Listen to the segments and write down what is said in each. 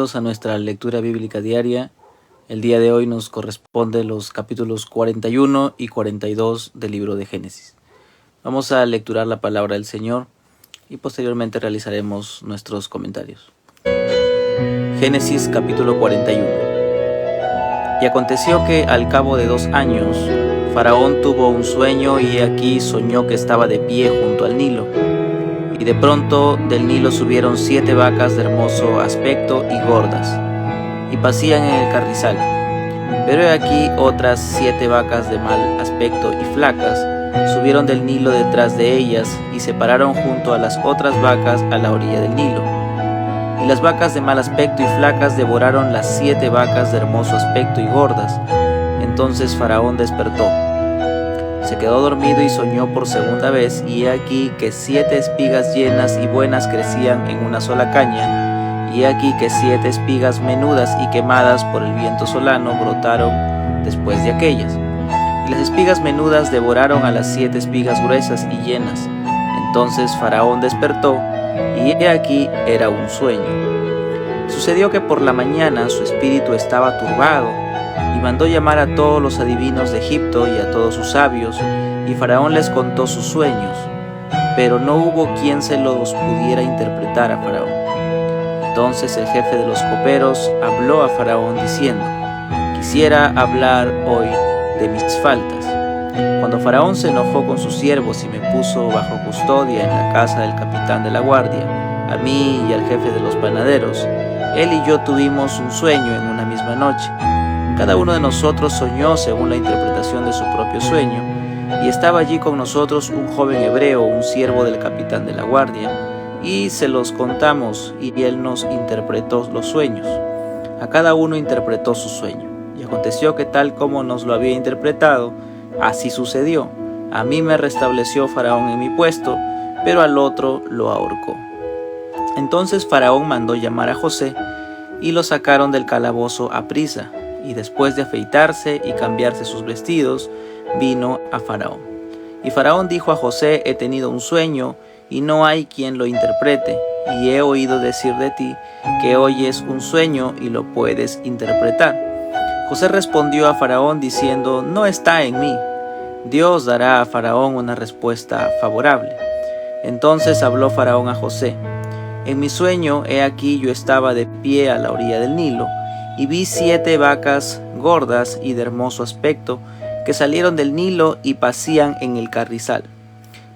Bienvenidos a nuestra lectura bíblica diaria. El día de hoy nos corresponde los capítulos 41 y 42 del libro de Génesis. Vamos a lecturar la palabra del Señor y posteriormente realizaremos nuestros comentarios. Génesis capítulo 41. Y aconteció que al cabo de 2 años, Faraón tuvo un sueño y he aquí soñó que estaba de pie junto al Nilo. Y de pronto del Nilo subieron 7 vacas de hermoso aspecto y gordas, y pacían en el carrizal. Pero he aquí otras 7 vacas de mal aspecto y flacas subieron del Nilo detrás de ellas, y se pararon junto a las otras vacas a la orilla del Nilo. Y las vacas de mal aspecto y flacas devoraron las 7 vacas de hermoso aspecto y gordas. Entonces Faraón despertó. Se quedó dormido y soñó por segunda vez, y he aquí que 7 espigas llenas y buenas crecían en una sola caña, y he aquí que 7 espigas menudas y quemadas por el viento solano brotaron después de aquellas. Y las espigas menudas devoraron a las 7 espigas gruesas y llenas. Entonces Faraón despertó, y he aquí era un sueño. Sucedió que por la mañana su espíritu estaba turbado, y mandó llamar a todos los adivinos de Egipto y a todos sus sabios, y Faraón les contó sus sueños, pero no hubo quien se los pudiera interpretar a Faraón. Entonces el jefe de los coperos habló a Faraón diciendo: quisiera hablar hoy de mis faltas. Cuando Faraón se enojó con sus siervos y me puso bajo custodia en la casa del capitán de la guardia, a mí y al jefe de los panaderos, él y yo tuvimos un sueño en una misma noche. Cada uno de nosotros soñó según la interpretación de su propio sueño, y estaba allí con nosotros un joven hebreo, un siervo del capitán de la guardia, y se los contamos, y él nos interpretó los sueños. A cada uno interpretó su sueño, y aconteció que tal como nos lo había interpretado, así sucedió. A mí me restableció Faraón en mi puesto, pero al otro lo ahorcó. Entonces Faraón mandó llamar a José, y lo sacaron del calabozo aprisa. Y después de afeitarse y cambiarse sus vestidos, vino a Faraón. Y Faraón dijo a José: he tenido un sueño, y no hay quien lo interprete, y he oído decir de ti que oyes un sueño y lo puedes interpretar. José respondió a Faraón diciendo: no está en mí. Dios dará a Faraón una respuesta favorable. Entonces habló Faraón a José: en mi sueño, he aquí yo estaba de pie a la orilla del Nilo, y vi 7 vacas gordas y de hermoso aspecto que salieron del Nilo y pacían en el carrizal.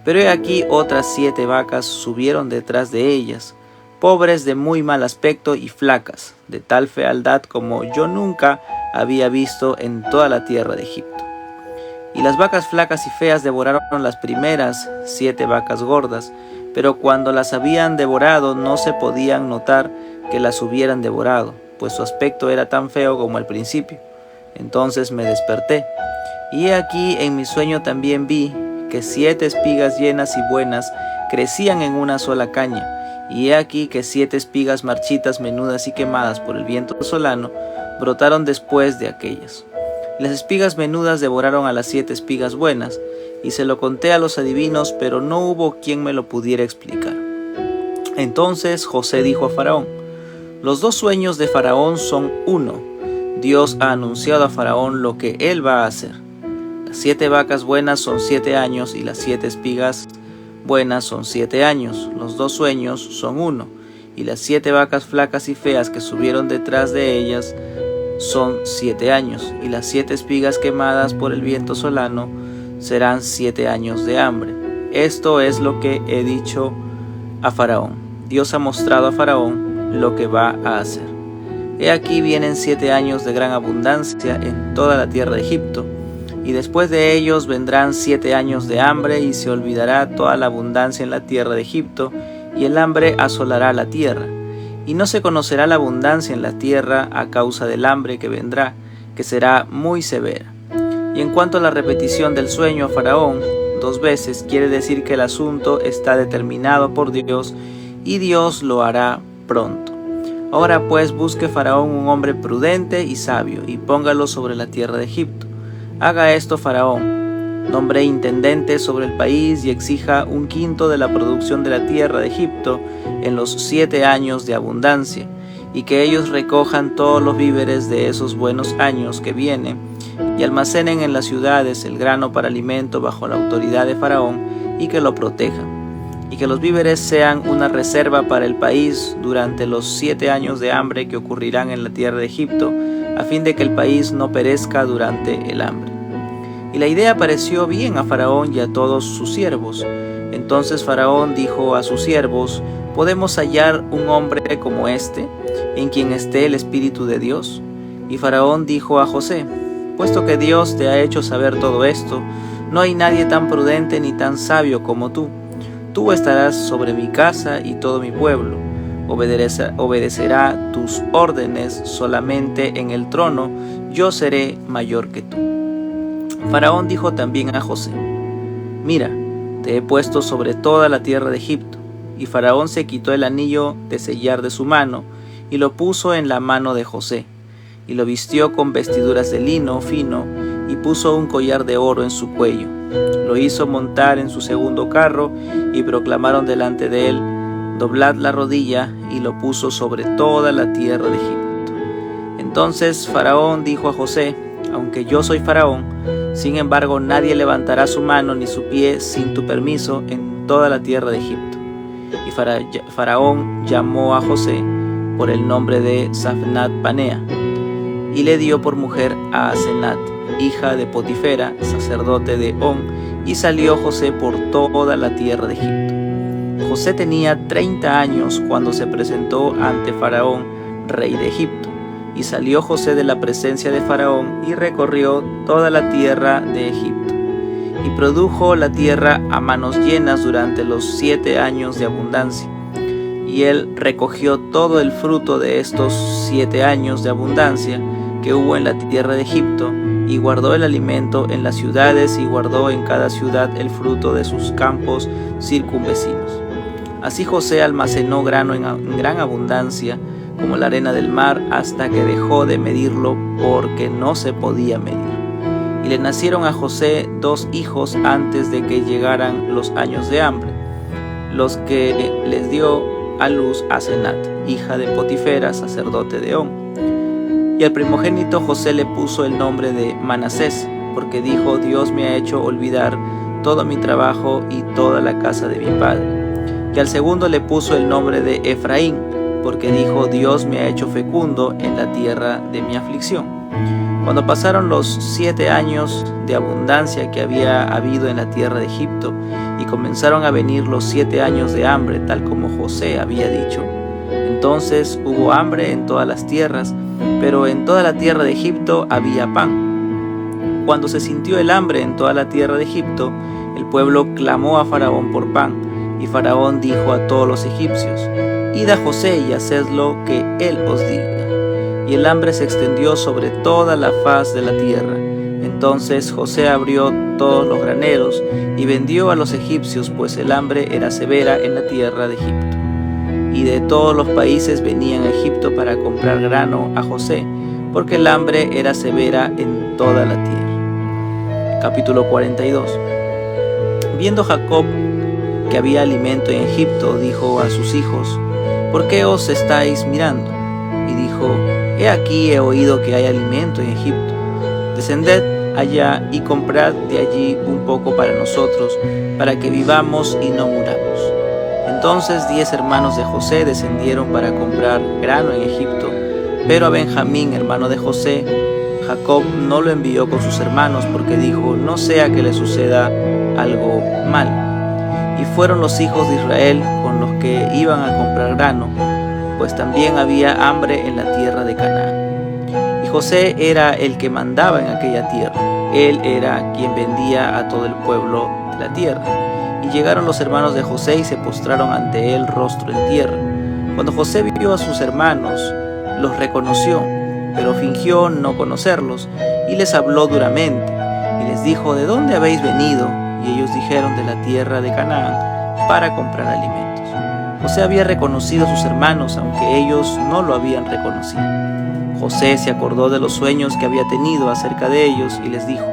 Pero he aquí otras 7 vacas subieron detrás de ellas, pobres de muy mal aspecto y flacas, de tal fealdad como yo nunca había visto en toda la tierra de Egipto. Y las vacas flacas y feas devoraron las primeras 7 vacas gordas, pero cuando las habían devorado no se podían notar que las hubieran devorado, pues su aspecto era tan feo como al principio. Entonces me desperté, y he aquí en mi sueño también vi que 7 espigas llenas y buenas crecían en una sola caña, y he aquí que 7 espigas marchitas, menudas y quemadas por el viento solano brotaron después de aquellas. Las espigas menudas devoraron a las 7 espigas buenas, y se lo conté a los adivinos, pero no hubo quien me lo pudiera explicar. Entonces José dijo a Faraón: los 2 sueños de Faraón son uno. Dios ha anunciado a Faraón lo que él va a hacer. Las 7 vacas buenas son 7 años, y las 7 espigas buenas son 7 años. Los 2 sueños son uno, y las 7 vacas flacas y feas que subieron detrás de ellas son 7 años, y las 7 espigas quemadas por el viento solano serán 7 años de hambre. Esto es lo que he dicho a Faraón. Dios ha mostrado a Faraón lo que va a hacer. He aquí vienen 7 años de gran abundancia en toda la tierra de Egipto, y después de ellos vendrán 7 años de hambre, y se olvidará toda la abundancia en la tierra de Egipto, y el hambre asolará la tierra. Y no se conocerá la abundancia en la tierra a causa del hambre que vendrá, que será muy severa. Y en cuanto a la repetición del sueño a Faraón 2 veces, quiere decir que el asunto está determinado por Dios, y Dios lo hará pronto. Ahora pues busque Faraón un hombre prudente y sabio, y póngalo sobre la tierra de Egipto. Haga esto Faraón: nombre intendente sobre el país, y exija 1/5 de la producción de la tierra de Egipto en los 7 años de abundancia, y que ellos recojan todos los víveres de esos buenos años que vienen, y almacenen en las ciudades el grano para alimento bajo la autoridad de Faraón, y que lo protejan, y que los víveres sean una reserva para el país durante los 7 años de hambre que ocurrirán en la tierra de Egipto, a fin de que el país no perezca durante el hambre. Y la idea pareció bien a Faraón y a todos sus siervos. Entonces Faraón dijo a sus siervos: ¿podemos hallar un hombre como este, en quien esté el Espíritu de Dios? Y Faraón dijo a José: puesto que Dios te ha hecho saber todo esto, no hay nadie tan prudente ni tan sabio como tú. Tú estarás sobre mi casa y todo mi pueblo obedecerá tus órdenes, solamente en el trono yo seré mayor que tú. Faraón dijo también a José: mira, te he puesto sobre toda la tierra de Egipto. Y Faraón se quitó el anillo de sellar de su mano y lo puso en la mano de José, y lo vistió con vestiduras de lino fino y puso un collar de oro en su cuello. Lo hizo montar en su segundo carro y proclamaron delante de él: doblad la rodilla, y lo puso sobre toda la tierra de Egipto. Entonces Faraón dijo a José: aunque yo soy Faraón, sin embargo nadie levantará su mano ni su pie sin tu permiso en toda la tierra de Egipto. Y Faraón llamó a José por el nombre de Safnat Panea, y le dio por mujer a Asenat, hija de Potifera, sacerdote de On, y salió José por toda la tierra de Egipto. José tenía 30 años cuando se presentó ante Faraón, rey de Egipto. Y salió José de la presencia de Faraón y recorrió toda la tierra de Egipto. Y produjo la tierra a manos llenas durante los 7 años de abundancia. Y él recogió todo el fruto de estos 7 años de abundancia que hubo en la tierra de Egipto, y guardó el alimento en las ciudades, y guardó en cada ciudad el fruto de sus campos circunvecinos. Así José almacenó grano en gran abundancia, como la arena del mar, hasta que dejó de medirlo, porque no se podía medir. Y le nacieron a José 2 hijos antes de que llegaran los años de hambre, los que les dio a luz Asenat, hija de Potifera, sacerdote de On. Y al primogénito José le puso el nombre de Manasés, porque dijo: Dios me ha hecho olvidar todo mi trabajo y toda la casa de mi padre. Y al segundo le puso el nombre de Efraín, porque dijo: Dios me ha hecho fecundo en la tierra de mi aflicción. Cuando pasaron los 7 años de abundancia que había habido en la tierra de Egipto, y comenzaron a venir los 7 años de hambre, tal como José había dicho, entonces hubo hambre en todas las tierras, pero en toda la tierra de Egipto había pan. Cuando se sintió el hambre en toda la tierra de Egipto, el pueblo clamó a Faraón por pan, y Faraón dijo a todos los egipcios: id a José y haced lo que él os diga. Y el hambre se extendió sobre toda la faz de la tierra. Entonces José abrió todos los graneros y vendió a los egipcios, pues el hambre era severa en la tierra de Egipto. Y de todos los países venían a Egipto para comprar grano a José, porque el hambre era severa en toda la tierra. Capítulo 42. Viendo Jacob que había alimento en Egipto, dijo a sus hijos: ¿por qué os estáis mirando? Y dijo: he aquí, he oído que hay alimento en Egipto. Descended allá y comprad de allí un poco para nosotros, para que vivamos y no muramos. Entonces 10 hermanos de José descendieron para comprar grano en Egipto, pero a Benjamín, hermano de José, Jacob no lo envió con sus hermanos, porque dijo: no sea que le suceda algo malo. Y fueron los hijos de Israel con los que iban a comprar grano, pues también había hambre en la tierra de Canaán. Y José era el que mandaba en aquella tierra. Él era quien vendía a todo el pueblo de la tierra. Y llegaron los hermanos de José y se postraron ante él rostro en tierra. Cuando José vio a sus hermanos, los reconoció, pero fingió no conocerlos, y les habló duramente, y les dijo: ¿de dónde habéis venido? Y ellos dijeron: de la tierra de Canaán, para comprar alimentos. José había reconocido a sus hermanos, aunque ellos no lo habían reconocido. José se acordó de los sueños que había tenido acerca de ellos, y les dijo: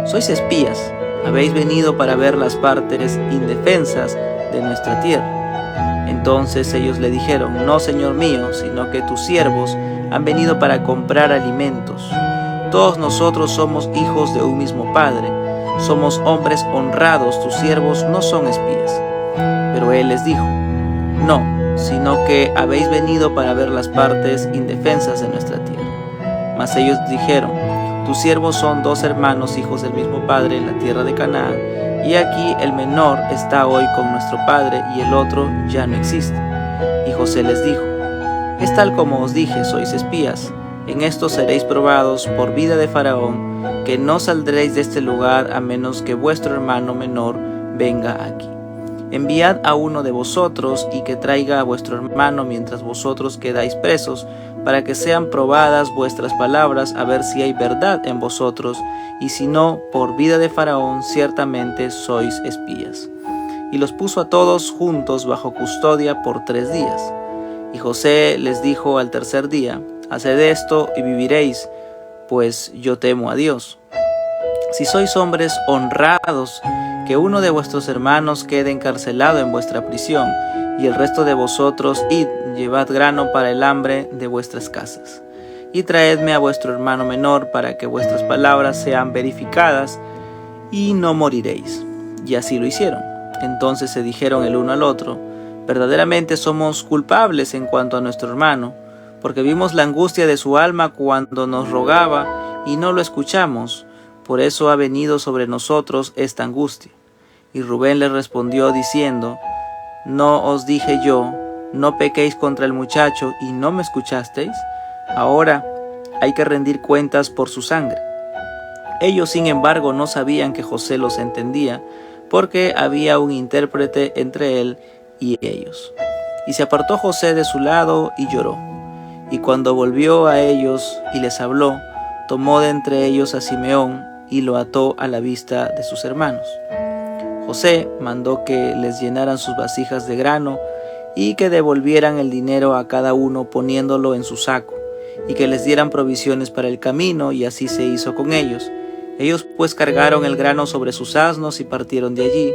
sois espías, habéis venido para ver las partes indefensas de nuestra tierra. Entonces ellos le dijeron: no, señor mío, sino que tus siervos han venido para comprar alimentos. Todos nosotros somos hijos de un mismo padre, somos hombres honrados, tus siervos no son espías. Pero él les dijo: no, sino que habéis venido para ver las partes indefensas de nuestra tierra. Mas ellos dijeron: tus siervos son 2 hermanos, hijos del mismo padre, en la tierra de Canaán, y aquí el menor está hoy con nuestro padre, y el otro ya no existe. Y José les dijo: es tal como os dije, sois espías. En esto seréis probados por vida de Faraón, que no saldréis de este lugar a menos que vuestro hermano menor venga aquí. Enviad a uno de vosotros y que traiga a vuestro hermano mientras vosotros quedáis presos, para que sean probadas vuestras palabras, a ver si hay verdad en vosotros, y si no, por vida de Faraón, ciertamente sois espías. Y los puso a todos juntos bajo custodia por 3 días. Y José les dijo al tercer día: haced esto y viviréis, pues yo temo a Dios. Si sois hombres honrados, que uno de vuestros hermanos quede encarcelado en vuestra prisión, y el resto de vosotros id, llevad grano para el hambre de vuestras casas. Y traedme a vuestro hermano menor, para que vuestras palabras sean verificadas, y no moriréis. Y así lo hicieron. Entonces se dijeron el uno al otro: verdaderamente somos culpables en cuanto a nuestro hermano, porque vimos la angustia de su alma cuando nos rogaba, y no lo escuchamos. Por eso ha venido sobre nosotros esta angustia. Y Rubén le respondió diciendo: ¿no os dije yo, no pequéis contra el muchacho, y no me escuchasteis? Ahora hay que rendir cuentas por su sangre. Ellos, sin embargo, no sabían que José los entendía, porque había un intérprete entre él y ellos. Y se apartó José de su lado y lloró. Y cuando volvió a ellos y les habló, tomó de entre ellos a Simeón y lo ató a la vista de sus hermanos. José mandó que les llenaran sus vasijas de grano y que devolvieran el dinero a cada uno poniéndolo en su saco, y que les dieran provisiones para el camino, y así se hizo con ellos. Ellos pues cargaron el grano sobre sus asnos y partieron de allí.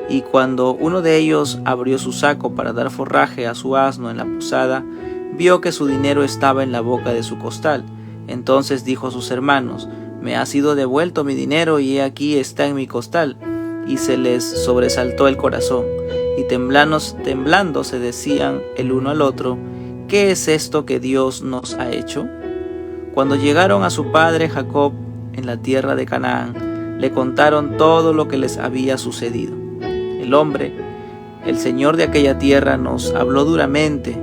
Y cuando uno de ellos abrió su saco para dar forraje a su asno en la posada, vio que su dinero estaba en la boca de su costal. Entonces dijo a sus hermanos: me ha sido devuelto mi dinero, y he aquí está en mi costal. Y se les sobresaltó el corazón, y temblando se decían el uno al otro: ¿qué es esto que Dios nos ha hecho? Cuando llegaron a su padre Jacob en la tierra de Canaán, le contaron todo lo que les había sucedido. El hombre, el señor de aquella tierra, nos habló duramente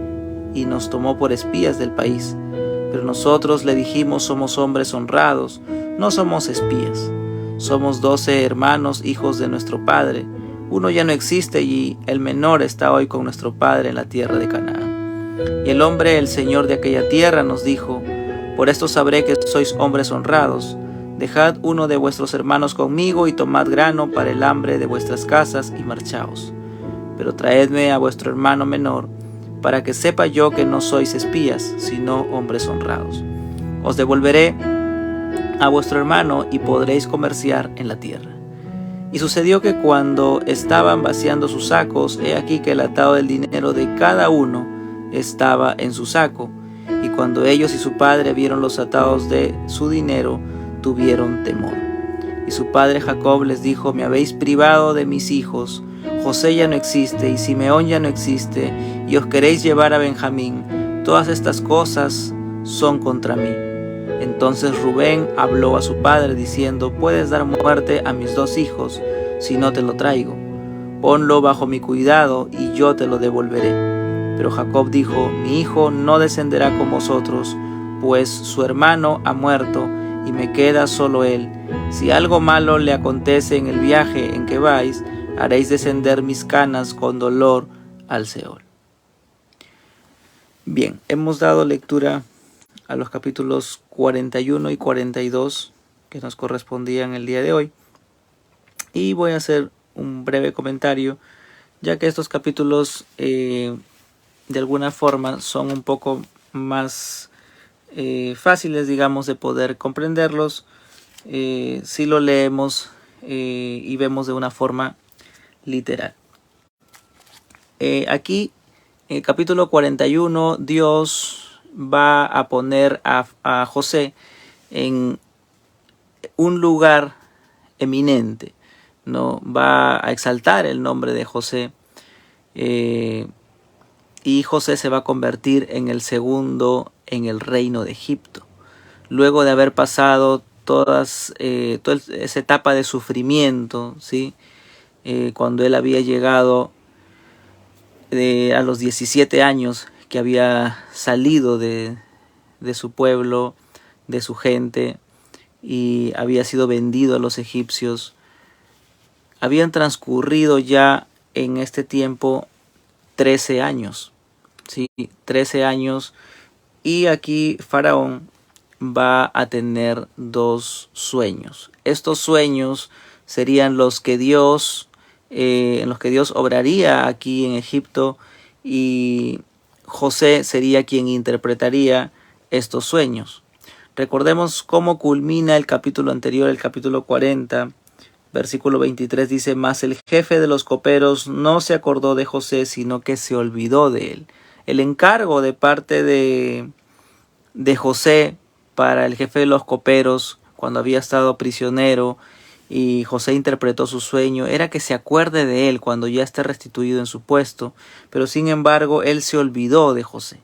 y nos tomó por espías del país. Pero nosotros le dijimos: somos hombres honrados, no somos espías. Somos 12 hermanos, hijos de nuestro padre. Uno ya no existe, y el menor está hoy con nuestro padre en la tierra de Canaán. Y el hombre, el señor de aquella tierra, nos dijo: por esto sabré que sois hombres honrados. Dejad uno de vuestros hermanos conmigo, y tomad grano para el hambre de vuestras casas, y marchaos. Pero traedme a vuestro hermano menor, para que sepa yo que no sois espías, sino hombres honrados. Os devolveré a vuestro hermano, y podréis comerciar en la tierra. Y sucedió que cuando estaban vaciando sus sacos, he aquí que el atado del dinero de cada uno estaba en su saco. Y cuando ellos y su padre vieron los atados de su dinero, tuvieron temor. Y su padre Jacob les dijo: me habéis privado de mis hijos. José ya no existe, y Simeón ya no existe, y os queréis llevar a Benjamín. Todas estas cosas son contra mí. Entonces Rubén habló a su padre diciendo: puedes dar muerte a mis 2 hijos si no te lo traigo. Ponlo bajo mi cuidado, y yo te lo devolveré. Pero Jacob dijo: mi hijo no descenderá con vosotros, pues su hermano ha muerto, y me queda solo él. Si algo malo le acontece en el viaje en que vais, haréis descender mis canas con dolor al Seol. Bien, hemos dado lectura a los capítulos 41 y 42 que nos correspondían el día de hoy, y voy a hacer un breve comentario, ya que estos capítulos de alguna forma son un poco más fáciles, digamos, de poder comprenderlos si lo leemos y vemos de una forma literal. Aquí En el capítulo 41, Dios va a poner a José en un lugar eminente, ¿no? Va a exaltar el nombre de José, y José se va a convertir en el segundo en el reino de Egipto. Luego de haber pasado toda esa etapa de sufrimiento, ¿sí? Cuando él había llegado a los 17 años, que había salido de su pueblo, de su gente, y había sido vendido a los egipcios. Habían transcurrido ya en este tiempo 13 años, ¿sí? 13 años, y aquí Faraón va a tener dos sueños. Estos sueños serían los que en los que Dios obraría aquí en Egipto, y José sería quien interpretaría estos sueños. Recordemos cómo culmina el capítulo anterior, el capítulo 40, versículo 23, dice: mas el jefe de los coperos no se acordó de José, sino que se olvidó de él. El encargo de parte de José para el jefe de los coperos, cuando había estado prisionero y José interpretó su sueño, era que se acuerde de él cuando ya esté restituido en su puesto. Pero sin embargo, él se olvidó de José.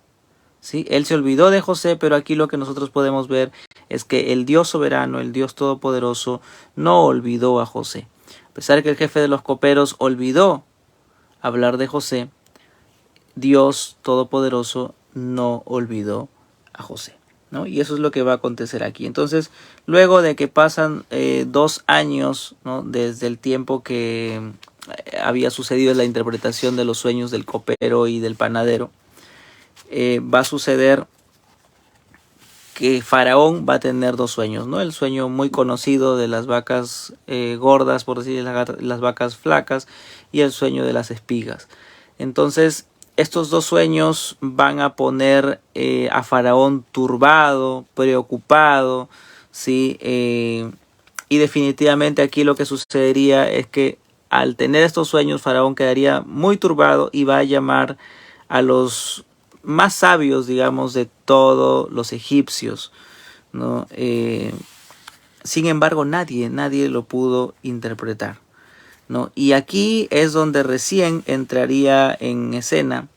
¿Sí? Él se olvidó de José, pero aquí lo que nosotros podemos ver es que el Dios soberano, el Dios todopoderoso, no olvidó a José. A pesar de que el jefe de los coperos olvidó hablar de José, Dios todopoderoso no olvidó a José, ¿no? Y eso es lo que va a acontecer aquí. Entonces, luego de que pasan 2 años, ¿no?, desde el tiempo que había sucedido la interpretación de los sueños del copero y del panadero, va a suceder que Faraón va a tener 2 sueños, ¿no? El sueño muy conocido de las vacas gordas, por decir, las vacas flacas, y el sueño de las espigas. Entonces, estos 2 sueños van a poner a Faraón turbado, preocupado, ¿sí? Y definitivamente aquí lo que sucedería es que al tener estos sueños, Faraón quedaría muy turbado y va a llamar a los más sabios, digamos, de todos los egipcios, ¿no? Sin embargo, nadie lo pudo interpretar, ¿no? Y aquí es donde recién entraría en escena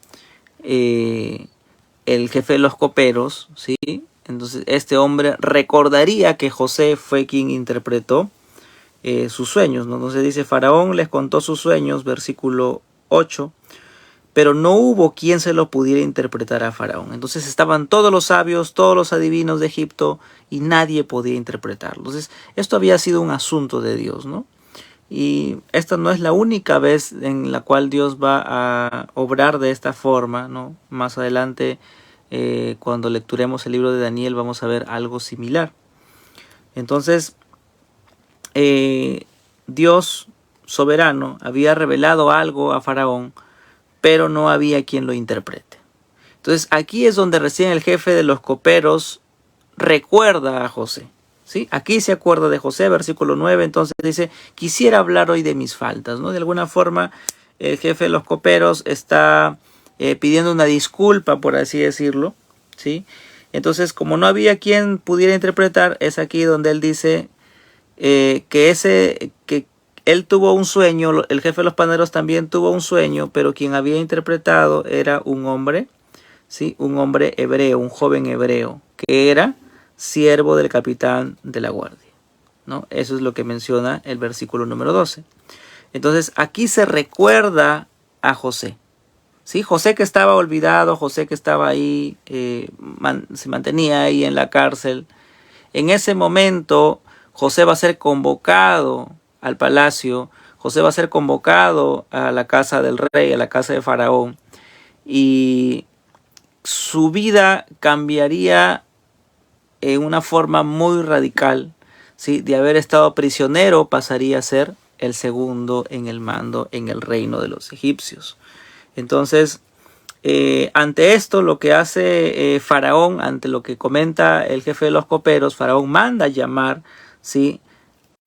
el jefe de los coperos, ¿sí? Entonces este hombre recordaría que José fue quien interpretó sus sueños, ¿no? Entonces dice: Faraón les contó sus sueños, versículo 8, pero no hubo quien se lo pudiera interpretar a Faraón. Entonces estaban todos los sabios, todos los adivinos de Egipto, y nadie podía interpretarlo. Entonces esto había sido un asunto de Dios, ¿no? Y esta no es la única vez en la cual Dios va a obrar de esta forma, ¿no? Más adelante, cuando lecturemos el libro de Daniel, vamos a ver algo similar. Entonces, Dios soberano había revelado algo a Faraón, pero no había quien lo interprete. Entonces aquí es donde recién el jefe de los coperos recuerda a José, ¿sí? Aquí se acuerda de José, versículo 9, entonces dice: quisiera hablar hoy de mis faltas, ¿no? De alguna forma el jefe de los coperos está pidiendo una disculpa, por así decirlo, ¿sí? Entonces, como no había quien pudiera interpretar, es aquí donde él dice que él tuvo un sueño, el jefe de los panaderos también tuvo un sueño, pero quien había interpretado era un hombre, ¿sí? Un hombre hebreo, un joven hebreo, que era siervo del capitán de la guardia, ¿no? Eso es lo que menciona el versículo número 12. Entonces aquí se recuerda a José, ¿sí? José que estaba olvidado, José que estaba ahí, se mantenía ahí en la cárcel. En ese momento José va a ser convocado al palacio, José va a ser convocado a la casa del rey, a la casa de Faraón, y su vida cambiaría en una forma muy radical, ¿sí? De haber estado prisionero pasaría a ser el segundo en el mando en el reino de los egipcios. Entonces, ante esto, lo que hace Faraón, ante lo que comenta el jefe de los coperos, Faraón manda llamar, ¿sí?,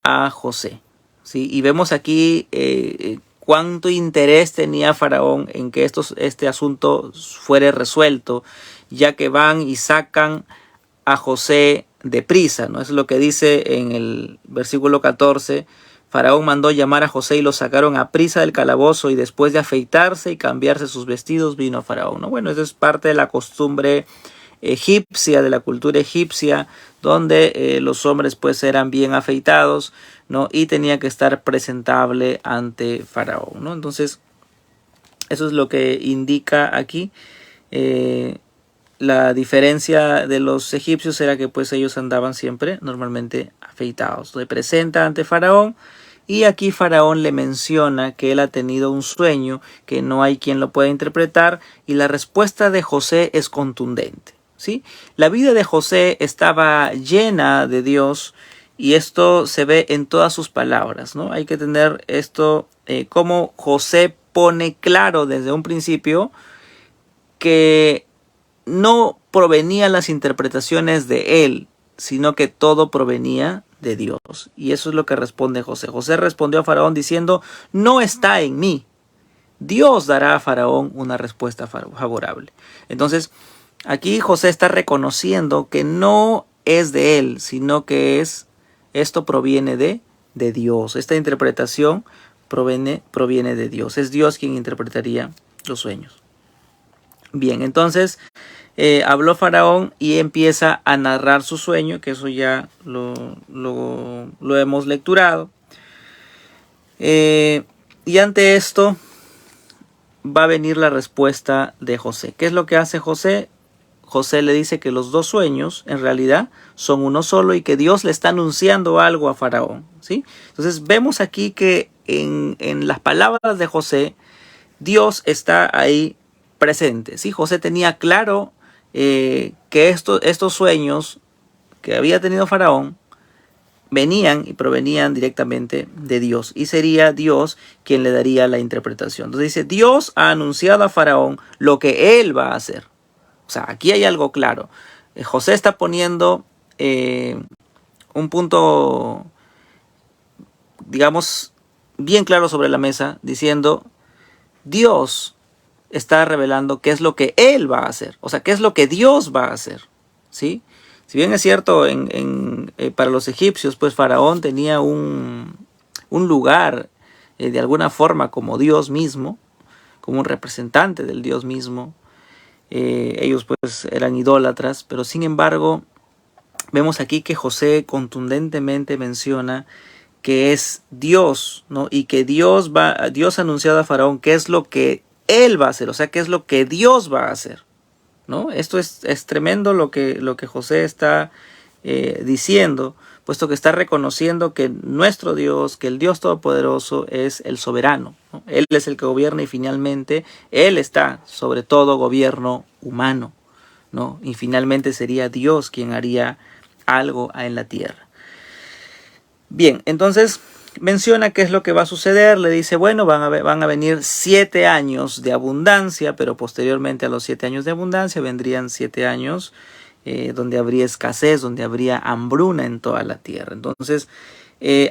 a José, ¿sí? Y vemos aquí cuánto interés tenía Faraón en que este asunto fuera resuelto, ya que van y sacan a José deprisa, ¿no? Eso es lo que dice en el versículo 14. Faraón mandó llamar a José y lo sacaron a prisa del calabozo, y después de afeitarse y cambiarse sus vestidos vino a Faraón, ¿no? Bueno, eso es parte de la costumbre egipcia, de la cultura egipcia, donde los hombres pues eran bien afeitados, ¿no? Y tenía que estar presentable ante Faraón, ¿no? Entonces, eso es lo que indica aquí. La diferencia de los egipcios era que pues ellos andaban siempre normalmente afeitados. Se presenta ante Faraón, y aquí Faraón le menciona que él ha tenido un sueño, que no hay quien lo pueda interpretar, y la respuesta de José es contundente, ¿sí? La vida de José estaba llena de Dios, y esto se ve en todas sus palabras, ¿no? Hay que tener esto, como José pone claro desde un principio que no provenían las interpretaciones de él, sino que todo provenía de Dios. Y eso es lo que responde José. José respondió a Faraón diciendo: no está en mí. Dios dará a Faraón una respuesta favorable. Entonces, aquí José está reconociendo que no es de él, sino que esto proviene de Dios. Esta interpretación proviene de Dios. Es Dios quien interpretaría los sueños. Bien, entonces habló Faraón y empieza a narrar su sueño, que eso ya lo hemos lecturado. Y ante esto va a venir la respuesta de José. ¿Qué es lo que hace José? José le dice que los dos sueños en realidad son uno solo, y que Dios le está anunciando algo a Faraón, ¿sí? Entonces vemos aquí que en las palabras de José, Dios está ahí presente, ¿sí? José tenía claro que estos sueños que había tenido Faraón venían y provenían directamente de Dios, y sería Dios quien le daría la interpretación. Entonces dice: Dios ha anunciado a Faraón lo que él va a hacer. O sea, aquí hay algo claro. José está poniendo un punto, digamos, bien claro sobre la mesa, diciendo: Dios está revelando qué es lo que él va a hacer, o sea, qué es lo que Dios va a hacer, ¿sí? Si bien es cierto, para los egipcios, pues Faraón tenía un lugar, de alguna forma, como Dios mismo, como un representante del Dios mismo. Ellos pues eran idólatras, pero sin embargo, vemos aquí que José contundentemente menciona que es Dios, ¿no? Y que Dios ha anunciado a Faraón qué es lo que él va a hacer, o sea, qué es lo que Dios va a hacer, ¿no? Esto es tremendo lo que José está diciendo, puesto que está reconociendo que nuestro Dios, que el Dios Todopoderoso es el soberano, ¿no? Él es el que gobierna, y finalmente Él está sobre todo gobierno humano, ¿no? Y finalmente sería Dios quien haría algo en la tierra. Bien, entonces menciona qué es lo que va a suceder. Le dice: bueno, van a venir 7 años de abundancia, pero posteriormente a los 7 años de abundancia vendrían 7 años donde habría escasez, donde habría hambruna en toda la tierra. Entonces,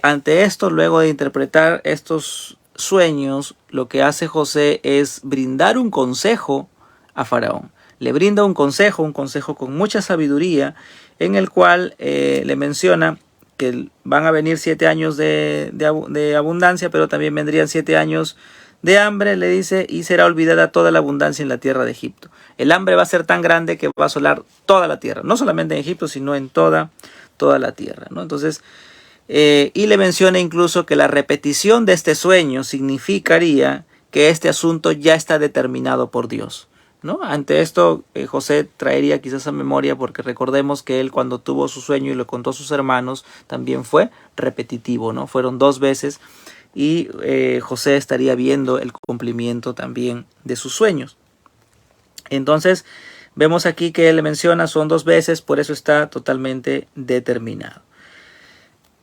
ante esto, luego de interpretar estos sueños, lo que hace José es brindar un consejo a Faraón. Le brinda un consejo con mucha sabiduría, en el cual le menciona que van a venir 7 años de abundancia, pero también vendrían 7 años de hambre, le dice, y será olvidada toda la abundancia en la tierra de Egipto. El hambre va a ser tan grande que va a asolar toda la tierra, no solamente en Egipto, sino en toda la tierra, ¿no? Entonces, y le menciona incluso que la repetición de este sueño significaría que este asunto ya está determinado por Dios, ¿no? Ante esto, José traería quizás a memoria, porque recordemos que él, cuando tuvo su sueño y lo contó a sus hermanos, también fue repetitivo, ¿no? Fueron 2 veces, y José estaría viendo el cumplimiento también de sus sueños. Entonces, vemos aquí que él le menciona, son 2 veces, por eso está totalmente determinado.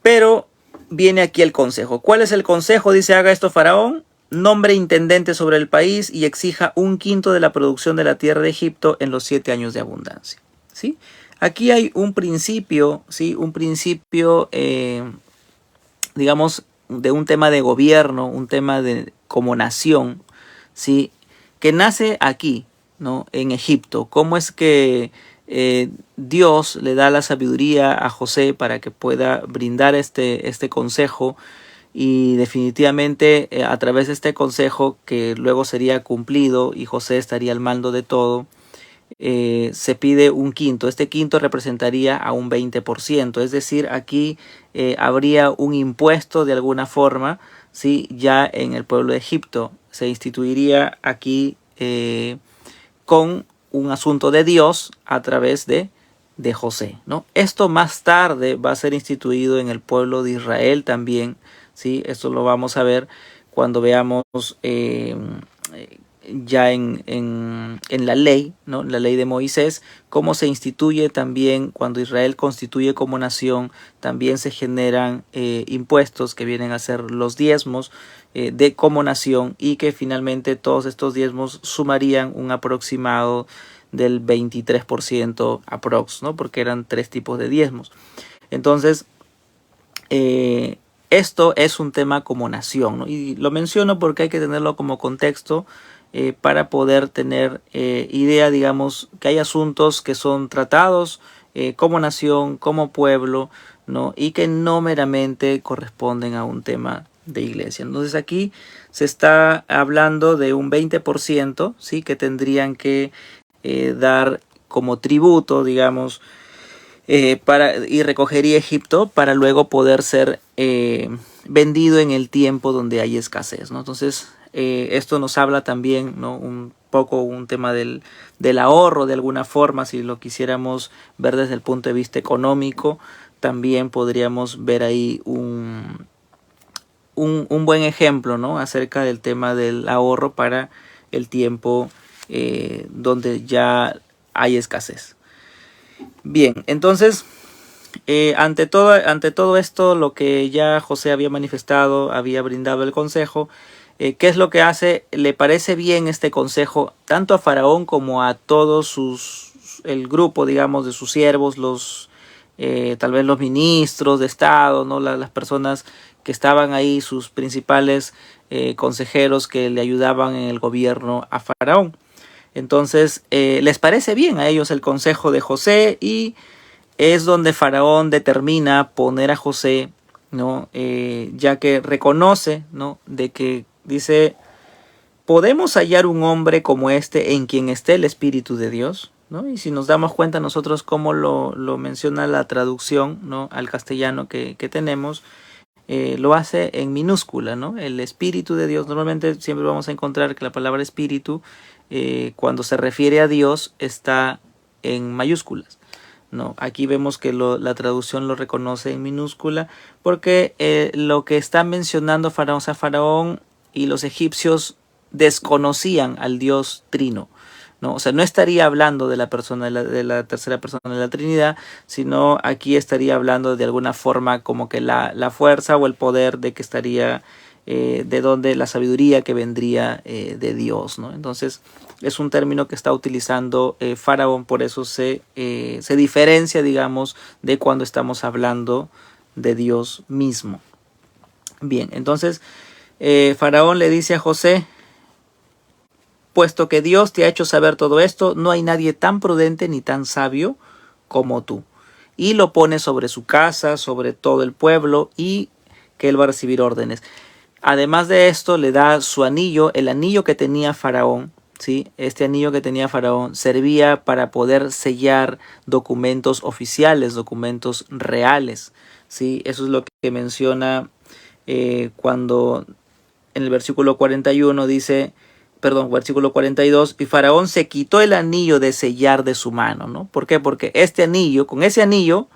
Pero viene aquí el consejo. ¿Cuál es el consejo? Dice: haga esto Faraón: nombre intendente sobre el país y exija 1/5 de la producción de la tierra de Egipto en los 7 años de abundancia, ¿sí? Aquí hay un principio, ¿sí? Un principio, digamos, de un tema de gobierno, un tema de como nación, ¿sí? Que nace aquí, ¿no? En Egipto. ¿Cómo es que Dios le da la sabiduría a José para que pueda brindar este consejo? Y definitivamente a través de este consejo, que luego sería cumplido y José estaría al mando de todo, se pide un quinto. Este quinto representaría a un 20%. Es decir, aquí habría un impuesto de alguna forma, ¿sí? Ya en el pueblo de Egipto. Se instituiría aquí con un asunto de Dios a través de José, ¿no? Esto más tarde va a ser instituido en el pueblo de Israel también, ¿sí? Esto lo vamos a ver cuando veamos ya en la ley, ¿no? La ley de Moisés, cómo se instituye también cuando Israel constituye como nación. También se generan impuestos que vienen a ser los diezmos de como nación, y que finalmente todos estos diezmos sumarían un aproximado del 23% aprox, ¿no? Porque eran 3 tipos de diezmos. Entonces, esto es un tema como nación, ¿no? Y lo menciono porque hay que tenerlo como contexto para poder tener idea, digamos, que hay asuntos que son tratados como nación, como pueblo, ¿no? Y que no meramente corresponden a un tema de iglesia. Entonces aquí se está hablando de un 20%, ¿sí? Que tendrían que dar como tributo, digamos, y recogería Egipto para luego poder ser vendido en el tiempo donde hay escasez, ¿no? Entonces esto nos habla también, ¿no? Un poco un tema del ahorro de alguna forma. Si lo quisiéramos ver desde el punto de vista económico, también podríamos ver ahí un buen ejemplo, ¿no? Acerca del tema del ahorro para el tiempo donde ya hay escasez. Bien, entonces ante todo esto, lo que ya José había manifestado, había brindado el consejo, ¿qué es lo que hace? Le parece bien este consejo tanto a Faraón como a todos el grupo, digamos, de sus siervos, tal vez los ministros de Estado, ¿no? Las personas que estaban ahí, sus principales consejeros que le ayudaban en el gobierno a Faraón. Entonces les parece bien a ellos el consejo de José, y es donde Faraón determina poner a José, ¿no? Ya que reconoce, ¿no? De que dice: ¿podemos hallar un hombre como este en quien esté el Espíritu de Dios? ¿No? Y si nos damos cuenta nosotros cómo lo menciona la traducción, ¿no? Al castellano que tenemos, lo hace en minúscula, ¿no? El Espíritu de Dios. Normalmente siempre vamos a encontrar que la palabra Espíritu, cuando se refiere a Dios, está en mayúsculas, ¿no? Aquí vemos que la traducción lo reconoce en minúscula, porque lo que está mencionando Faraón, o sea, Faraón y los egipcios desconocían al Dios Trino, ¿no? O sea, no estaría hablando de la persona de la tercera persona de la Trinidad, sino aquí estaría hablando de alguna forma como que la fuerza o el poder de que estaría de donde la sabiduría que vendría de Dios, ¿no? Entonces es un término que está utilizando Faraón, por eso se diferencia, digamos, de cuando estamos hablando de Dios mismo. Bien, entonces Faraón le dice a José: puesto que Dios te ha hecho saber todo esto, no hay nadie tan prudente ni tan sabio como tú. Y lo pone sobre su casa, sobre todo el pueblo, y que él va a recibir órdenes. Además de esto, le da su anillo, el anillo que tenía Faraón, ¿sí? Este anillo que tenía Faraón servía para poder sellar documentos oficiales, documentos reales, ¿sí? Eso es lo que menciona cuando en el versículo 41 dice, versículo 42, y Faraón se quitó el anillo de sellar de su mano, ¿no? ¿Por qué? Porque con ese anillo,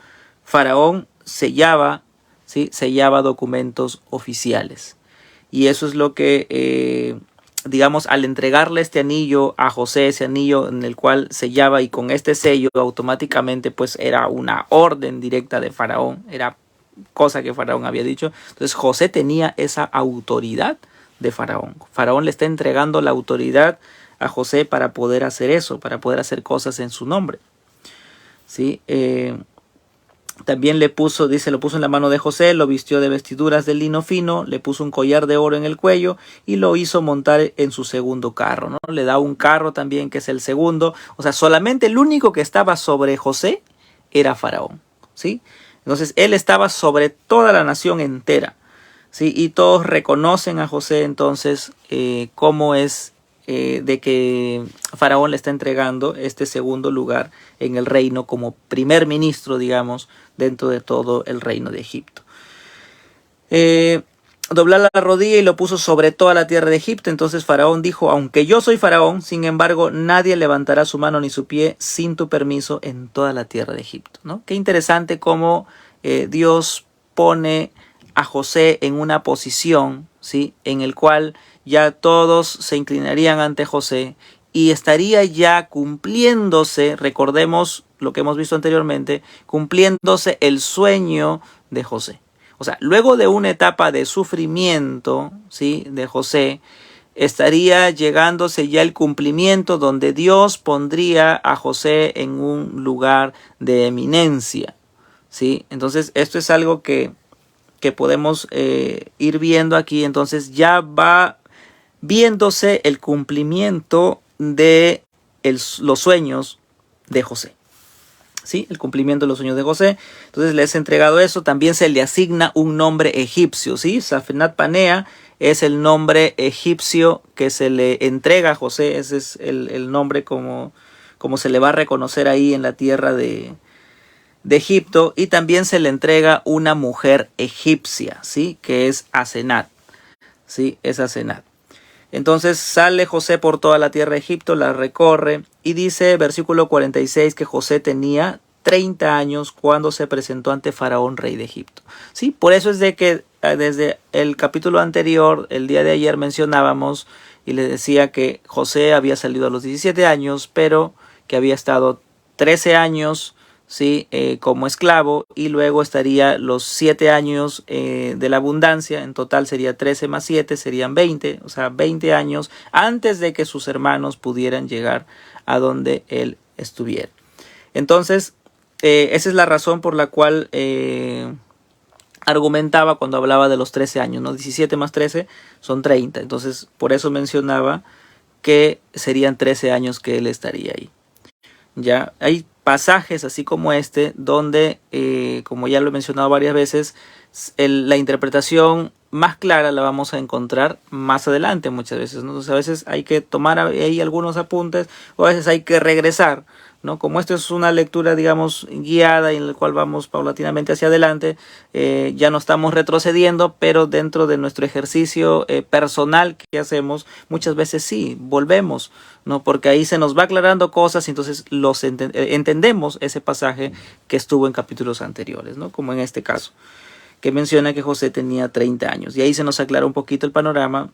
Faraón sellaba, ¿sí? Sellaba documentos oficiales. Y eso es lo que, digamos, al entregarle este anillo a José, ese anillo en el cual sellaba, y con este sello automáticamente pues era una orden directa de Faraón, era cosa que Faraón había dicho. Entonces José tenía esa autoridad de Faraón. Faraón le está entregando la autoridad a José para poder hacer eso, para poder hacer cosas en su nombre, ¿sí? También le puso, dice, lo puso en la mano de José, lo vistió de vestiduras de lino fino, le puso un collar de oro en el cuello y lo hizo montar en su segundo carro, ¿no? Le da un carro también, que es el segundo. O sea, solamente el único que estaba sobre José era Faraón, ¿sí? Entonces, él estaba sobre toda la nación entera, ¿sí? Y todos reconocen a José entonces cómo es de que Faraón le está entregando este segundo lugar en el reino como primer ministro, digamos, dentro de todo el reino de Egipto. Doblar la rodilla y lo puso sobre toda la tierra de Egipto. Entonces Faraón dijo: aunque yo soy Faraón, sin embargo, nadie levantará su mano ni su pie sin tu permiso en toda la tierra de Egipto, ¿no? Qué interesante cómo Dios pone a José en una posición, ¿sí?, en el cual ya todos se inclinarían ante José y estaría ya cumpliéndose, recordemos lo que hemos visto anteriormente, cumpliéndose el sueño de José. O sea, luego de una etapa de sufrimiento, ¿sí?, de José, estaría llegándose ya el cumplimiento donde Dios pondría a José en un lugar de eminencia, ¿sí? Entonces, esto es algo que podemos ir viendo aquí. Entonces, ya va viéndose el cumplimiento de los sueños de José. ¿Sí? El cumplimiento de los sueños de José. Entonces le es entregado eso. También se le asigna un nombre egipcio, ¿sí? Safenat Panea es el nombre egipcio que se le entrega a José. Ese es el nombre como se le va a reconocer ahí en la tierra de Egipto. Y también se le entrega una mujer egipcia, ¿sí?, que es Asenat, ¿sí? Es Asenat. Entonces sale José por toda la tierra de Egipto, la recorre, y dice, versículo 46, que José tenía 30 años cuando se presentó ante Faraón, rey de Egipto. Sí, por eso es de que desde el capítulo anterior, el día de ayer, mencionábamos y le decía que José había salido a los 17 años, pero que había estado 13 años, ¿sí?, como esclavo, y luego estaría los 7 años de la abundancia. En total sería 13 más 7, serían 20, o sea, 20 años antes de que sus hermanos pudieran llegar a donde él estuviera. Entonces, esa es la razón por la cual argumentaba cuando hablaba de los 13 años, ¿no? 17 más 13 son 30, entonces por eso mencionaba que serían 13 años que él estaría ahí. Ya hay pasajes así como este donde, como ya lo he mencionado varias veces, la interpretación más clara la vamos a encontrar más adelante muchas veces, ¿no? Entonces a veces hay que tomar ahí algunos apuntes, o a veces hay que regresar, ¿no? Como esto es una lectura, digamos, guiada, y en la cual vamos paulatinamente hacia adelante, ya no estamos retrocediendo, pero dentro de nuestro ejercicio personal que hacemos, muchas veces sí, volvemos, ¿no? Porque ahí se nos va aclarando cosas y entonces entendemos ese pasaje que estuvo en capítulos anteriores, ¿no? Como en este caso, que menciona que José tenía 30 años. Y ahí se nos aclara un poquito el panorama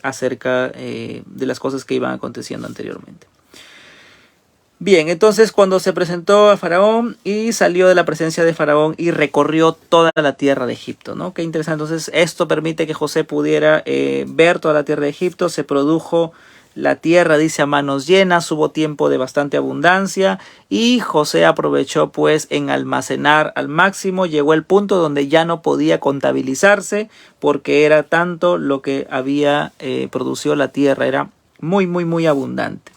acerca de las cosas que iban aconteciendo anteriormente. Bien, entonces cuando se presentó a Faraón y salió de la presencia de Faraón y recorrió toda la tierra de Egipto, ¿no? Qué interesante. Entonces esto permite que José pudiera ver toda la tierra de Egipto. Se produjo la tierra, dice, a manos llenas, hubo tiempo de bastante abundancia y José aprovechó pues en almacenar al máximo. Llegó el punto donde ya no podía contabilizarse porque era tanto lo que había producido la tierra, era muy, muy, muy abundante,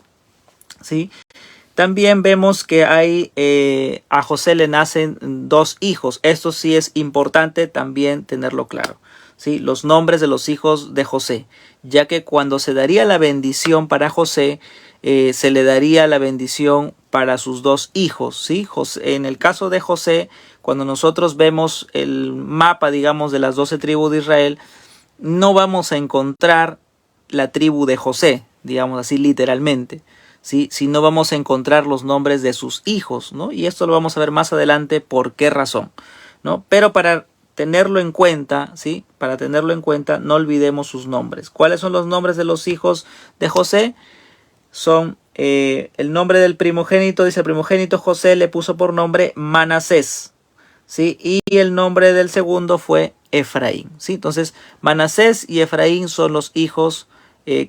¿sí? También vemos que a José le nacen 2 hijos. Esto sí es importante también tenerlo claro, ¿sí? Los nombres de los hijos de José, ya que cuando se daría la bendición para José, se le daría la bendición para sus 2 hijos, ¿sí? En el caso de José, cuando nosotros vemos el mapa, digamos, de las 12 tribus de Israel, no vamos a encontrar la tribu de José, digamos así literalmente, ¿sí? Si no vamos a encontrar los nombres de sus hijos, ¿no? Y esto lo vamos a ver más adelante por qué razón, ¿no? Pero para tenerlo en cuenta, ¿sí? Para tenerlo en cuenta, no olvidemos sus nombres. ¿Cuáles son los nombres de los hijos de José? Son el nombre del primogénito, dice el primogénito José le puso por nombre Manasés, ¿sí? Y el nombre del segundo fue Efraín, ¿sí? Entonces Manasés y Efraín son los hijos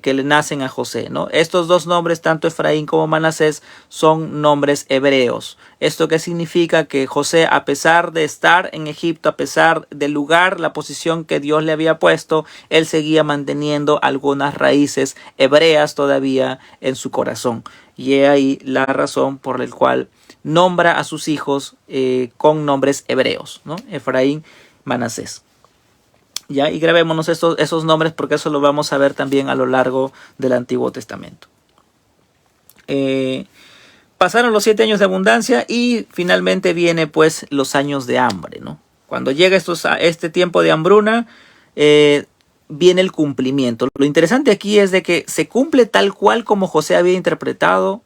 que le nacen a José, ¿no? Estos dos nombres, tanto Efraín como Manasés, son nombres hebreos. ¿Esto qué significa? Que José, a pesar de estar en Egipto, a pesar del lugar, la posición que Dios le había puesto, él seguía manteniendo algunas raíces hebreas todavía en su corazón. Y he ahí la razón por la cual nombra a sus hijos con nombres hebreos, ¿no? Efraín, Manasés. ¿Ya? Y grabémonos esos nombres porque eso lo vamos a ver también a lo largo del Antiguo Testamento. Pasaron los 7 años de abundancia y finalmente viene pues los años de hambre, ¿no? Cuando llega este tiempo de hambruna, viene el cumplimiento. Lo interesante aquí es de que se cumple tal cual como José había interpretado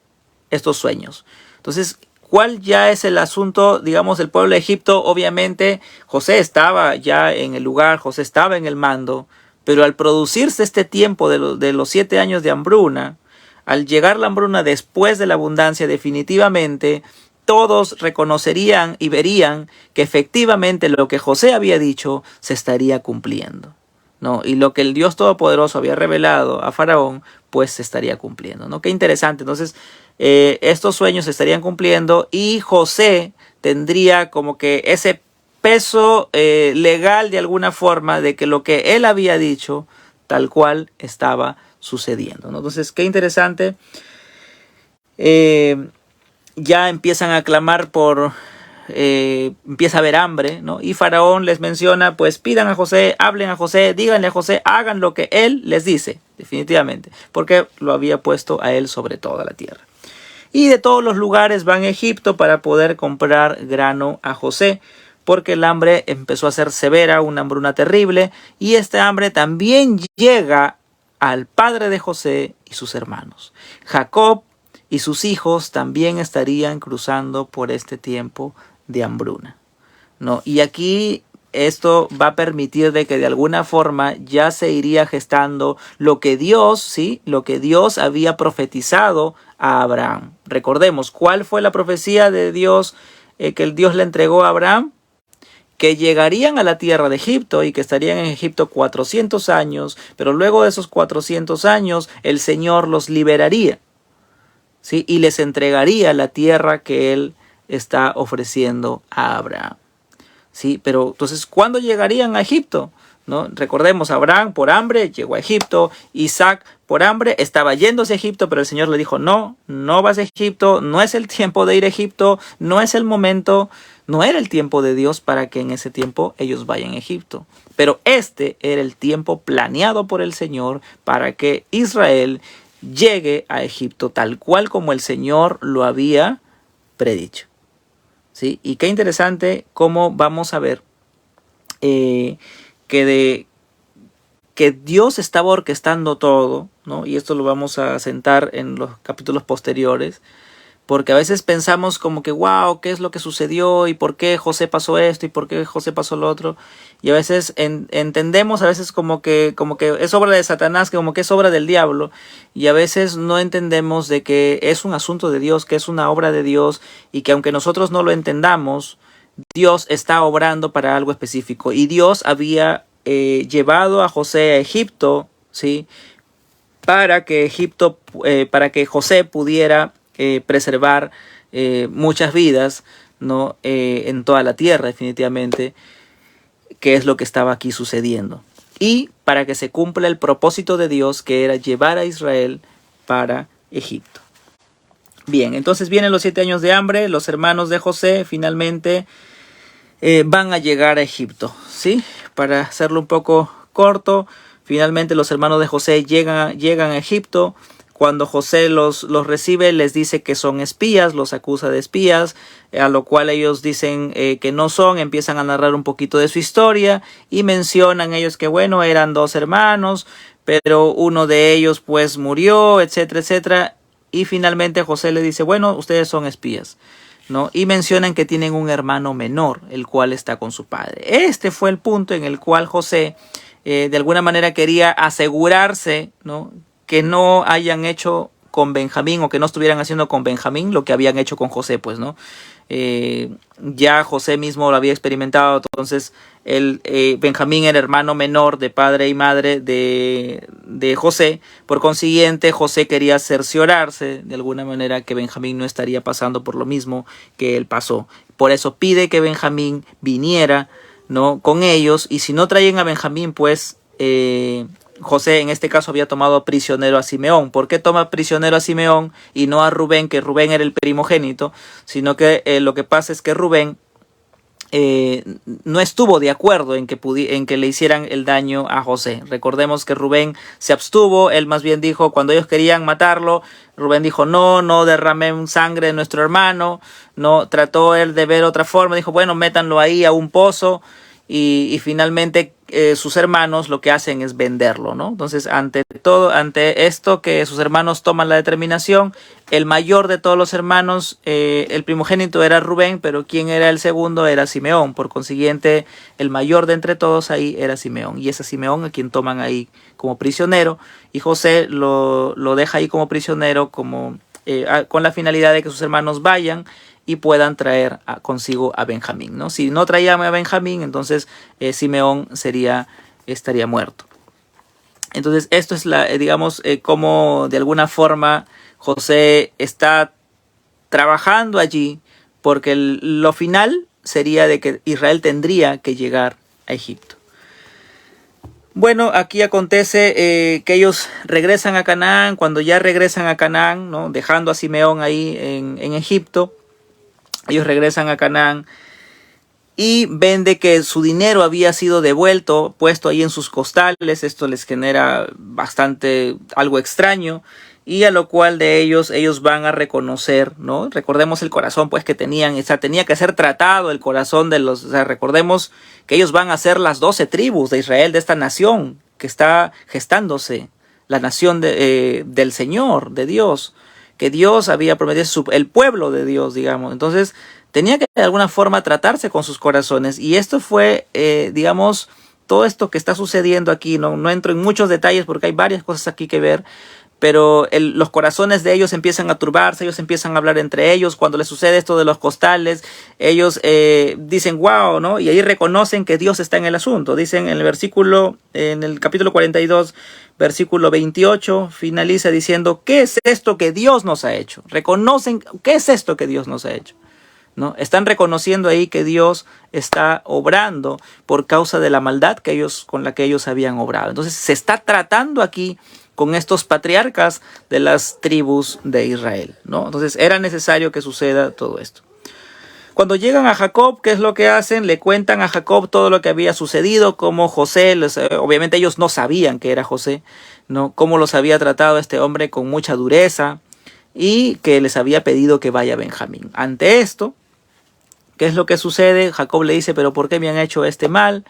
estos sueños. Entonces, ¿cuál ya es el asunto? Digamos, el pueblo de Egipto, obviamente, José estaba ya en el lugar, José estaba en el mando, pero al producirse este tiempo de los 7 años de hambruna, al llegar la hambruna después de la abundancia, definitivamente, todos reconocerían y verían que efectivamente lo que José había dicho se estaría cumpliendo, ¿no? Y lo que el Dios Todopoderoso había revelado a Faraón, pues se estaría cumpliendo, ¿no? Qué interesante. Entonces, estos sueños se estarían cumpliendo y José tendría como que ese peso legal de alguna forma de que lo que él había dicho tal cual estaba sucediendo, ¿no? Entonces, qué interesante. Ya empiezan a clamar empieza a haber hambre, ¿no? Y Faraón les menciona, pues pidan a José, hablen a José, díganle a José, hagan lo que él les dice, definitivamente, porque lo había puesto a él sobre toda la tierra. Y de todos los lugares van a Egipto para poder comprar grano a José, porque el hambre empezó a ser severa, una hambruna terrible, y este hambre también llega al padre de José y sus hermanos. Jacob y sus hijos también estarían cruzando por este tiempo de hambruna, ¿no? Y aquí esto va a permitir de que de alguna forma ya se iría gestando lo que Dios, ¿sí? Lo que Dios había profetizado a Abraham. Recordemos, ¿cuál fue la profecía de Dios que el Dios le entregó a Abraham? Que llegarían a la tierra de Egipto y que estarían en Egipto 400 años, pero luego de esos 400 años el Señor los liberaría, ¿sí? Y les entregaría la tierra que él está ofreciendo a Abraham, ¿sí? Pero entonces, ¿cuándo llegarían a Egipto? ¿No? Recordemos, Abraham por hambre llegó a Egipto, Isaac por hambre estaba yéndose a Egipto, pero el Señor le dijo, no, no vas a Egipto, no es el tiempo de ir a Egipto, no es el momento, no era el tiempo de Dios para que en ese tiempo ellos vayan a Egipto. Pero este era el tiempo planeado por el Señor para que Israel llegue a Egipto tal cual como el Señor lo había predicho, ¿sí? Y qué interesante cómo vamos a ver que Dios estaba orquestando todo, ¿no? Y esto lo vamos a sentar en los capítulos posteriores, porque a veces pensamos como que, wow, ¿qué es lo que sucedió? ¿Y por qué José pasó esto? ¿Y por qué José pasó lo otro? Y a veces entendemos, a veces como que es obra de Satanás, como que es obra del diablo. Y a veces no entendemos de que es un asunto de Dios, que es una obra de Dios. Y que aunque nosotros no lo entendamos, Dios está obrando para algo específico. Y Dios había llevado a José a Egipto, ¿sí? Para que José pudiera preservar muchas vidas, ¿no? En toda la tierra, definitivamente, que es lo que estaba aquí sucediendo. Y para que se cumpla el propósito de Dios, que era llevar a Israel para Egipto. Bien, entonces vienen los 7 años de hambre, los hermanos de José finalmente van a llegar a Egipto, ¿sí? Para hacerlo un poco corto, finalmente los hermanos de José llegan a Egipto. Cuando José los recibe, les dice que son espías, los acusa de espías, a lo cual ellos dicen que no son, empiezan a narrar un poquito de su historia y mencionan ellos que, bueno, eran 2 hermanos, pero uno de ellos pues murió, etcétera, etcétera. Y finalmente José le dice, bueno, ustedes son espías, ¿no? Y mencionan que tienen un hermano menor, el cual está con su padre. Este fue el punto en el cual José de alguna manera quería asegurarse, ¿no? Que no hayan hecho con Benjamín o que no estuvieran haciendo con Benjamín lo que habían hecho con José, pues, ¿no? Ya José mismo lo había experimentado, entonces Benjamín era hermano menor de padre y madre de José. Por consiguiente, José quería cerciorarse de alguna manera que Benjamín no estaría pasando por lo mismo que él pasó. Por eso pide que Benjamín viniera, ¿no?, con ellos, y si no traían a Benjamín, pues José en este caso había tomado prisionero a Simeón. ¿Por qué toma prisionero a Simeón y no a Rubén, que Rubén era el primogénito? Sino que lo que pasa es que Rubén no estuvo de acuerdo en que le hicieran el daño a José. Recordemos que Rubén se abstuvo. Él más bien dijo, cuando ellos querían matarlo, Rubén dijo, no derramen sangre de nuestro hermano. No, trató él de ver otra forma, dijo, bueno, métanlo ahí a un pozo. Y finalmente sus hermanos lo que hacen es venderlo, ¿no? Entonces, ante esto que sus hermanos toman la determinación, el mayor de todos los hermanos, el primogénito era Rubén, pero quien era el segundo era Simeón. Por consiguiente, el mayor de entre todos ahí era Simeón, y es a Simeón a quien toman ahí como prisionero, y José lo deja ahí como prisionero con la finalidad de que sus hermanos vayan y puedan traer consigo a Benjamín, ¿no? Si no traían a Benjamín, entonces Simeón estaría muerto. Entonces esto es digamos, cómo de alguna forma José está trabajando allí, porque lo final sería de que Israel tendría que llegar a Egipto. Bueno, aquí acontece que ellos regresan a Canaán. Cuando ya regresan a Canaán, ¿no?, dejando a Simeón ahí en Egipto, ellos regresan a Canaán y ven de que su dinero había sido devuelto, puesto ahí en sus costales. Esto les genera algo extraño, y a lo cual ellos van a reconocer, ¿no? Recordemos el corazón pues que tenían, tenía que ser tratado el corazón de recordemos que ellos van a ser las 12 tribus de Israel, de esta nación que está gestándose, la nación del Señor, de Dios, que Dios había prometido, el pueblo de Dios, digamos. Entonces tenía que de alguna forma tratarse con sus corazones, y esto fue, digamos, todo esto que está sucediendo aquí. No entro en muchos detalles porque hay varias cosas aquí que ver, pero los corazones de ellos empiezan a turbarse, ellos empiezan a hablar entre ellos. Cuando les sucede esto de los costales, ellos dicen wow, ¿no? Y ahí reconocen que Dios está en el asunto. Dicen en el capítulo 42, versículo 28, finaliza diciendo, ¿qué es esto que Dios nos ha hecho? Reconocen, ¿qué es esto que Dios nos ha hecho?, ¿no? Están reconociendo ahí que Dios está obrando por causa de la maldad con la que ellos habían obrado. Entonces se está tratando aquí con estos patriarcas de las tribus de Israel, ¿no? Entonces era necesario que suceda todo esto. Cuando llegan a Jacob, ¿qué es lo que hacen? Le cuentan a Jacob todo lo que había sucedido, cómo José, obviamente ellos no sabían que era José, ¿no?, cómo los había tratado este hombre con mucha dureza, y que les había pedido que vaya Benjamín. Ante esto, ¿qué es lo que sucede? Jacob le dice, pero ¿por qué me han hecho este mal?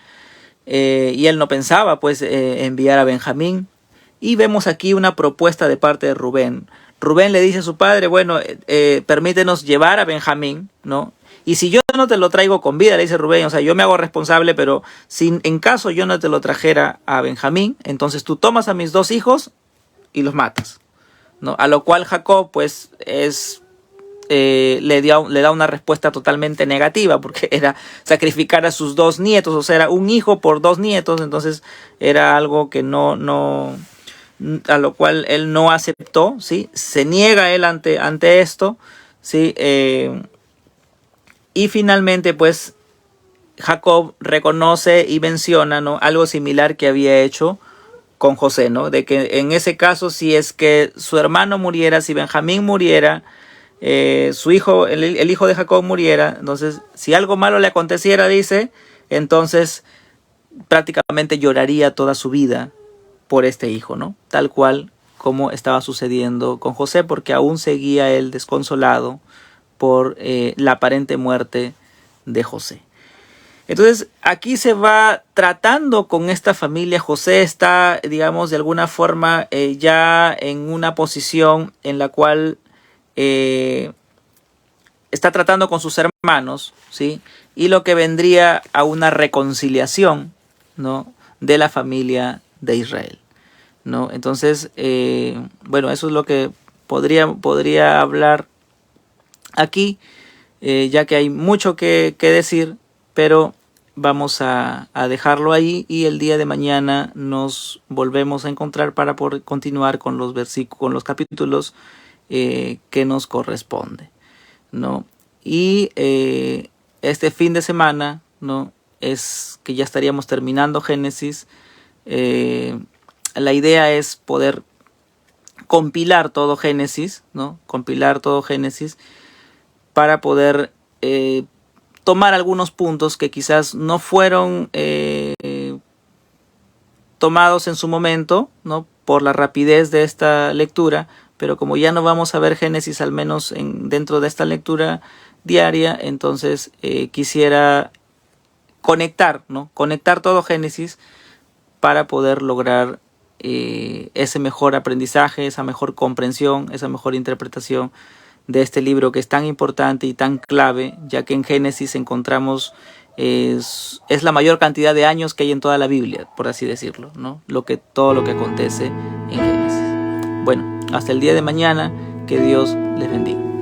Y él no pensaba pues enviar a Benjamín. Y vemos aquí una propuesta de parte de Rubén. Rubén le dice a su padre, bueno, permítenos llevar a Benjamín, ¿no? Y si yo no te lo traigo con vida, le dice Rubén, o sea, yo me hago responsable, pero si en caso yo no te lo trajera a Benjamín, entonces tú tomas a mis 2 hijos y los matas, ¿no? A lo cual Jacob pues le da una respuesta totalmente negativa, porque era sacrificar a sus 2 nietos, o sea, era un hijo por 2 nietos. Entonces era algo que a lo cual él no aceptó, ¿sí? Se niega él ante esto, ¿sí? Y finalmente pues Jacob reconoce y menciona, ¿no?, algo similar que había hecho con José, ¿no?, de que en ese caso, si es que su hermano muriera, si Benjamín muriera, su hijo, el hijo de Jacob muriera, entonces si algo malo le aconteciera, dice, entonces prácticamente lloraría toda su vida por este hijo, ¿no? Tal cual como estaba sucediendo con José, porque aún seguía él desconsolado por la aparente muerte de José. Entonces aquí se va tratando con esta familia. José está, digamos, de alguna forma ya en una posición en la cual está tratando con sus hermanos, ¿sí? Y lo que vendría a una reconciliación, ¿no?, de la familia de Israel, ¿no? Entonces, bueno, eso es lo que podría hablar aquí, ya que hay mucho que decir, pero vamos a dejarlo ahí y el día de mañana nos volvemos a encontrar para poder continuar con los con los capítulos que nos corresponde, ¿no? Y este fin de semana, ¿no?, es que ya estaríamos terminando Génesis. La idea es poder compilar todo Génesis, ¿no? Compilar todo Génesis para poder tomar algunos puntos que quizás no fueron tomados en su momento, ¿no?, por la rapidez de esta lectura, pero como ya no vamos a ver Génesis al menos dentro de esta lectura diaria, entonces quisiera conectar, ¿no?, conectar todo Génesis para poder lograr ese mejor aprendizaje, esa mejor comprensión, esa mejor interpretación de este libro que es tan importante y tan clave, ya que en Génesis encontramos es la mayor cantidad de años que hay en toda la Biblia, por así decirlo, ¿no? Todo lo que acontece en Génesis. Bueno, hasta el día de mañana, que Dios les bendiga.